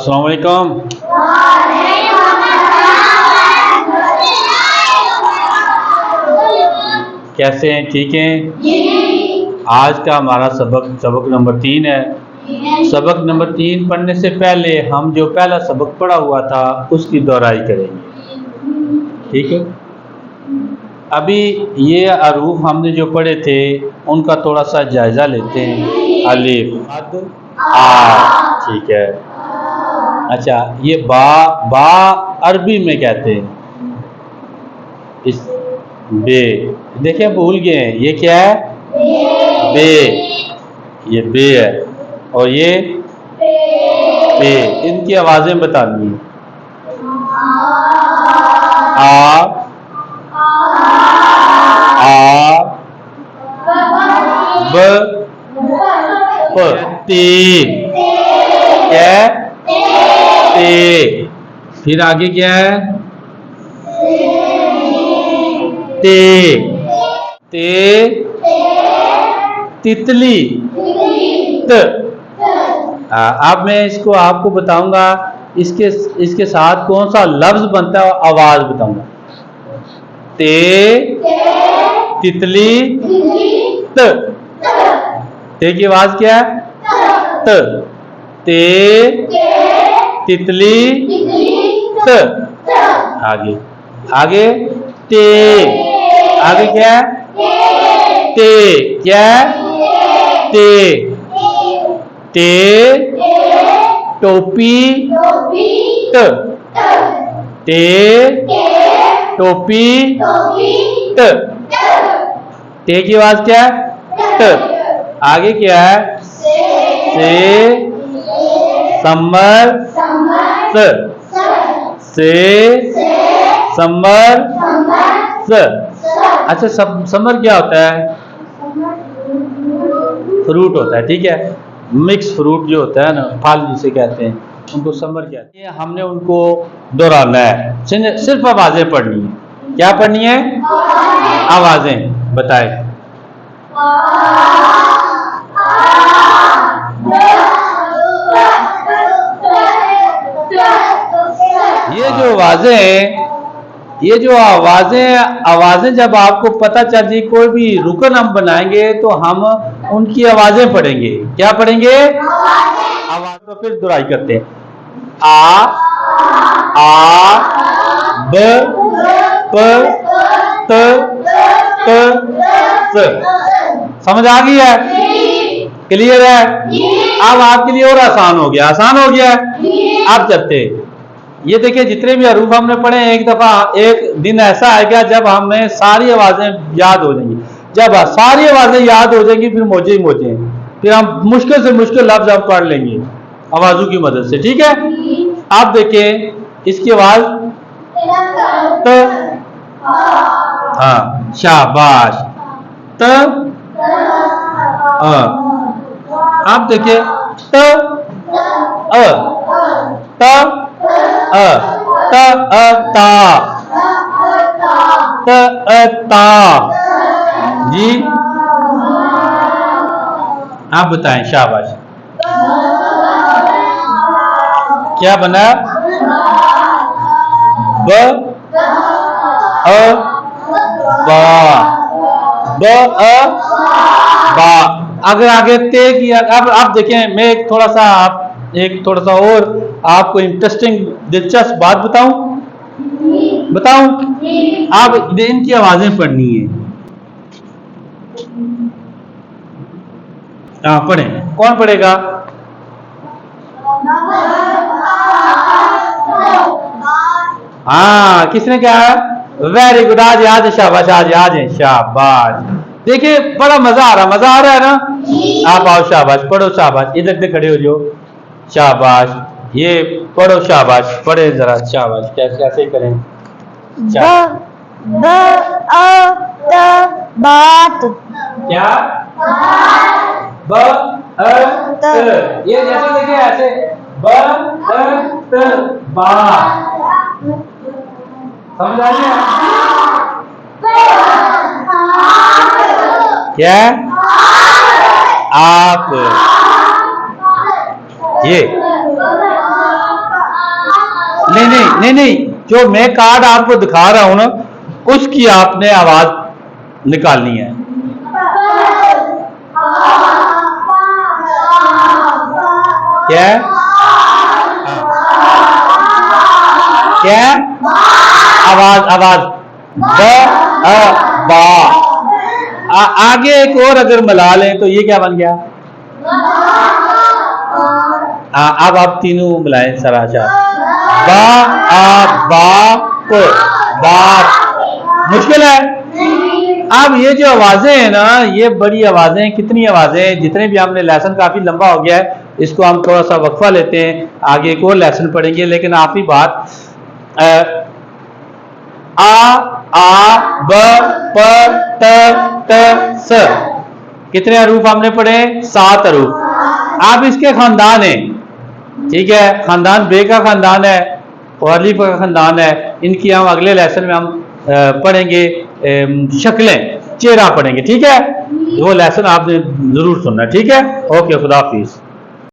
अस्सलाम वालेकुम। कैसे हैं? ठीक हैं? आज का हमारा सबक नंबर 3 है। सबक नंबर 3 पढ़ने से पहले हम जो पहला सबक पढ़ा हुआ था उसकी दोहराई करेंगे। ठीक है। अभी ये अरूफ हमने जो पढ़े थे उनका थोड़ा सा जायजा लेते हैं। अलिफ, अद, आ। ठीक है। अच्छा, ये बा अरबी में कहते हैं इस बे। देखिए भूल गए हैं, ये क्या है? बे। ये बे है और ये पे। इनकी आवाजें बतानी है। आ ब प। ते। क्या? ते। फिर आगे क्या है? ते। ते तितली। त। अब मैं इसको आपको बताऊंगा, इसके साथ कौन सा लफ्ज बनता है और आवाज बताऊंगा। ते तितली त। ते की आवाज क्या है? त। ते तितली त। आगे आगे ते। आगे क्या है? ते। क्या है? ते। ते टोपी त। ते टोपी त। ते की आवाज क्या है? त। आगे क्या है? से समर स। से समर स। अच्छा, समर क्या होता है? फ्रूट होता है। ठीक है। मिक्स फ्रूट जो होता है ना, फल जिसे कहते हैं, उनको समर कहते हैं। हमने उनको दोहराना है, सिर्फ आवाजें पढ़नी है। क्या पढ़नी है? आवाजें। बताए। ये जो आवाजें जब आपको पता चल जाए, कोई भी रुकन हम बनाएंगे तो हम उनकी आवाजें पढ़ेंगे। क्या पढ़ेंगे? आवाज। तो फिर दुहराई करते हैं। आ ब प त स। समझ आ गई है? क्लियर है? अब आपके लिए और आसान हो गया। आसान हो गया है। अब चलते। ये देखिए, जितने भी हरूफ हमने पढ़े, एक दफा एक दिन ऐसा आएगा जब हमें सारी आवाजें याद हो जाएंगी। जब सारी आवाजें याद हो जाएंगी फिर मोजे ही मोजे, फिर हम मुश्किल से मुश्किल लफ्ज आप पढ़ लेंगे आवाजों की मदद से। ठीक है। आप देखिए इसकी आवाज त। हाँ, शाबाश। त। आप देखिए त अ त अ त अ ता त अ ता। जी, आप बताएं। शाबाश। क्या बना? ब अ बा। ब अ बा। अगर आगे ते किया। अब देखें, मैं एक थोड़ा सा और आपको इंटरेस्टिंग दिलचस्प बात बताऊं। आप इनकी आवाजें पढ़नी है। हाँ, पढ़े। कौन पढ़ेगा? हाँ, किसने कहा? Very good. आज शाबाश। आज शाबाश। देखिए, बड़ा मजा आ रहा है ना। आप आओ। शाबाश। पढ़ो। शाबाश। इधर से खड़े हो जाओ। शाबाश। ये पढ़ो। शाबाश। पढ़े जरा। शाबाश। कैसे करें? ब अ त बात। क्या? ब अ त। ये जैसे देखिए, ऐसे ब अ त बात। समझ आ गया? क्या? आप। ये नहीं नहीं नहीं नहीं, जो मैं कार्ड आपको दिखा रहा हूं ना, उसकी आपने आवाज निकालनी है। क्या क्या आवाज आवाज बा। आगे एक और अगर मिला लें तो ये क्या बन गया? अब आप तीनों मिलाएं सराशा। बा बाप बाप। मुश्किल है। अब ये जो आवाजें हैं ना, ये बड़ी आवाजें, कितनी आवाजें, जितने भी हमने लेसन काफी लंबा हो गया है, इसको हम थोड़ा सा वक्फा लेते हैं, आगे एक और लेसन पढ़ेंगे। लेकिन आखिरी बात, आ ब प त स, कितने हरूफ हमने पढ़े? 7 हरूफ। आप इसके खानदान हैं, ठीक है, खानदान बे का खानदान है और अलीफ का खानदान है। इनकी हम अगले लेसन में हम पढ़ेंगे शक्लें, चेहरा पढ़ेंगे, ठीक है। वो लेसन आपने जरूर सुनना, ठीक है। ओके, खुदा हाफिज।